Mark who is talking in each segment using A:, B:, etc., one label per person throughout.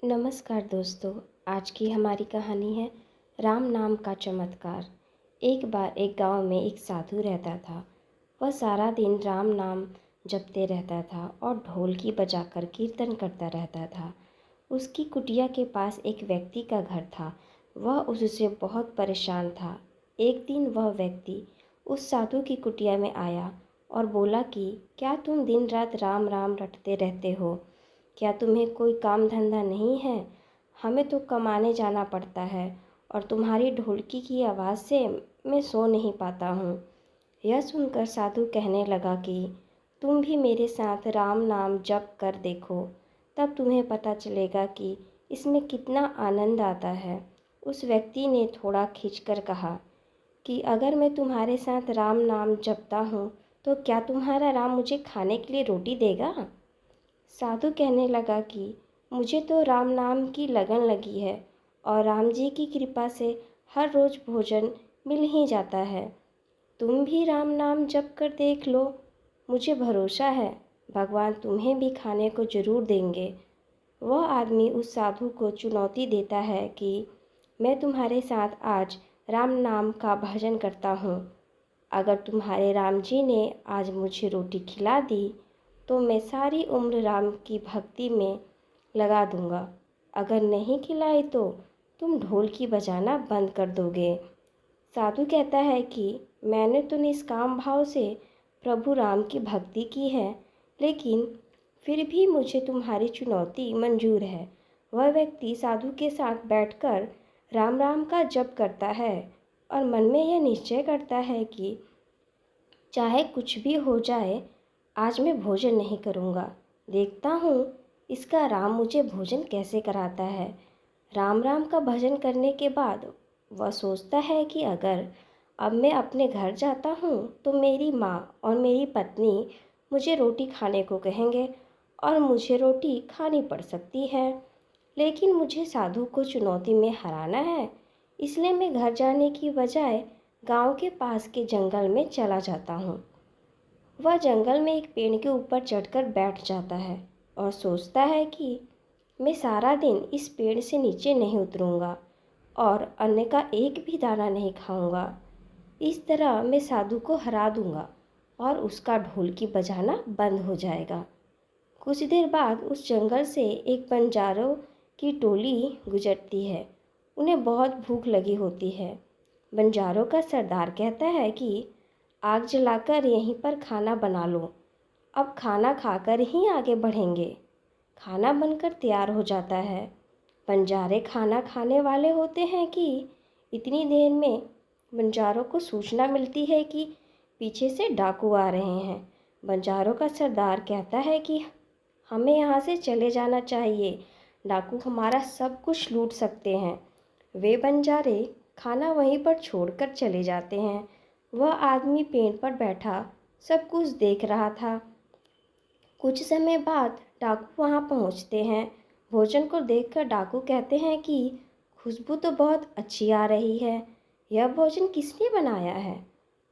A: नमस्कार दोस्तों। आज की हमारी कहानी है राम नाम का चमत्कार। एक बार एक गांव में एक साधु रहता था। वह सारा दिन राम नाम जपते रहता था और ढोलकी बजाकर कीर्तन करता रहता था। उसकी कुटिया के पास एक व्यक्ति का घर था। वह उससे बहुत परेशान था। एक दिन वह व्यक्ति उस साधु की कुटिया में आया और बोला कि क्या तुम दिन रात राम राम रटते रहते हो? क्या तुम्हें कोई काम धंधा नहीं है? हमें तो कमाने जाना पड़ता है और तुम्हारी ढोलकी की आवाज़ से मैं सो नहीं पाता हूँ। यह सुनकर साधु कहने लगा कि तुम भी मेरे साथ राम नाम जप कर देखो, तब तुम्हें पता चलेगा कि इसमें कितना आनंद आता है। उस व्यक्ति ने थोड़ा खिंचकर कहा कि अगर मैं तुम्हारे साथ राम नाम जपता हूँ तो क्या तुम्हारा राम मुझे खाने के लिए रोटी देगा? साधु कहने लगा कि मुझे तो राम नाम की लगन लगी है और राम जी की कृपा से हर रोज़ भोजन मिल ही जाता है। तुम भी राम नाम जप कर देख लो। मुझे भरोसा है भगवान तुम्हें भी खाने को जरूर देंगे। वह आदमी उस साधु को चुनौती देता है कि मैं तुम्हारे साथ आज राम नाम का भजन करता हूँ। अगर तुम्हारे राम जी ने आज मुझे रोटी खिला दी तो मैं सारी उम्र राम की भक्ति में लगा दूंगा। अगर नहीं खिलाई तो तुम ढोलकी बजाना बंद कर दोगे। साधु कहता है कि मैंने तो निष्काम भाव से प्रभु राम की भक्ति की है, लेकिन फिर भी मुझे तुम्हारी चुनौती मंजूर है। वह व्यक्ति साधु के साथ बैठकर राम राम का जप करता है और मन में यह निश्चय करता है कि चाहे कुछ भी हो जाए, आज मैं भोजन नहीं करूँगा। देखता हूँ इसका राम मुझे भोजन कैसे कराता है। राम राम का भजन करने के बाद वह सोचता है कि अगर अब मैं अपने घर जाता हूँ तो मेरी माँ और मेरी पत्नी मुझे रोटी खाने को कहेंगे और मुझे रोटी खानी पड़ सकती है। लेकिन मुझे साधु को चुनौती में हराना है, इसलिए मैं घर जाने की बजाय गांव के पास के जंगल में चला जाता हूँ। वह जंगल में एक पेड़ के ऊपर चढ़कर बैठ जाता है और सोचता है कि मैं सारा दिन इस पेड़ से नीचे नहीं उतरूँगा और अन्न का एक भी दाना नहीं खाऊंगा। इस तरह मैं साधु को हरा दूंगा और उसका ढोलकी बजाना बंद हो जाएगा। कुछ देर बाद उस जंगल से एक बंजारों की टोली गुजरती है। उन्हें बहुत भूख लगी होती है। बंजारों का सरदार कहता है कि आग जलाकर यहीं पर खाना बना लो। अब खाना खाकर ही आगे बढ़ेंगे। खाना बनकर तैयार हो जाता है। बंजारे खाना खाने वाले होते हैं कि इतनी देर में बंजारों को सूचना मिलती है कि पीछे से डाकू आ रहे हैं। बंजारों का सरदार कहता है कि हमें यहाँ से चले जाना चाहिए, डाकू हमारा सब कुछ लूट सकते हैं। वे बंजारे खाना वहीं पर छोड़कर चले जाते हैं। वह आदमी पेड़ पर बैठा सब कुछ देख रहा था। कुछ समय बाद डाकू वहाँ पहुँचते हैं। भोजन को देखकर डाकू कहते हैं कि खुशबू तो बहुत अच्छी आ रही है। यह भोजन किसने बनाया है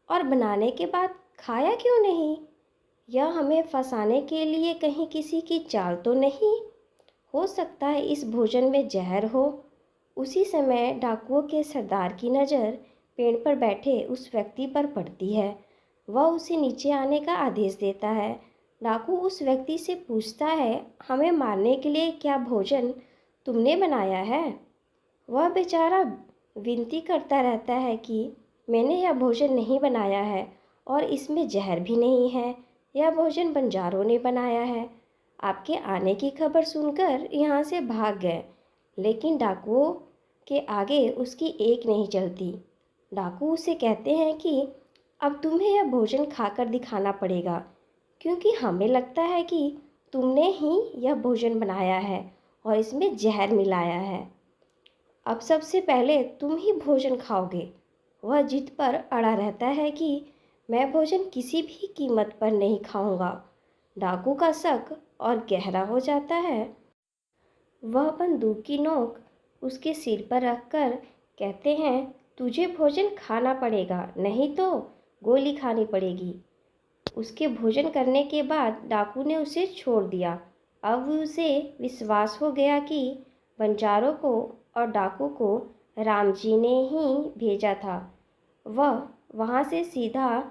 A: और बनाने के बाद खाया क्यों नहीं? यह हमें फंसाने के लिए कहीं किसी की चाल तो नहीं? हो सकता है इस भोजन में जहर हो। उसी समय डाकुओं के सरदार की नज़र पेड़ पर बैठे उस व्यक्ति पर पड़ती है। वह उसे नीचे आने का आदेश देता है। डाकू उस व्यक्ति से पूछता है, हमें मारने के लिए क्या भोजन तुमने बनाया है? वह बेचारा विनती करता रहता है कि मैंने यह भोजन नहीं बनाया है और इसमें जहर भी नहीं है। यह भोजन बंजारों ने बनाया है। आपके आने की खबर सुनकर यहाँ से भाग गए, लेकिन डाकुओं के आगे उसकी एक नहीं चलती। डाकू उसे कहते हैं कि अब तुम्हें यह भोजन खाकर दिखाना पड़ेगा, क्योंकि हमें लगता है कि तुमने ही यह भोजन बनाया है और इसमें जहर मिलाया है। अब सबसे पहले तुम ही भोजन खाओगे। वह जिद पर अड़ा रहता है कि मैं भोजन किसी भी कीमत पर नहीं खाऊंगा। डाकू का शक और गहरा हो जाता है। वह बंदूक की नोक उसके सिर पर रखकर कहते हैं, तुझे भोजन खाना पड़ेगा, नहीं तो गोली खानी पड़ेगी। उसके भोजन करने के बाद डाकू ने उसे छोड़ दिया। अब उसे विश्वास हो गया कि बंजारों को और डाकू को राम जी ने ही भेजा था। वह वहाँ से सीधा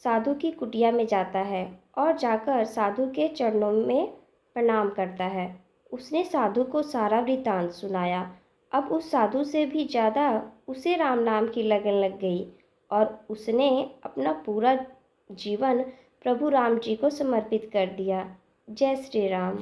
A: साधु की कुटिया में जाता है और जाकर साधु के चरणों में प्रणाम करता है। उसने साधु को सारा वृत्तांत सुनाया। अब उस साधु से भी ज़्यादा उसे राम नाम की लगन लग गई और उसने अपना पूरा जीवन प्रभु राम जी को समर्पित कर दिया। जय श्री राम।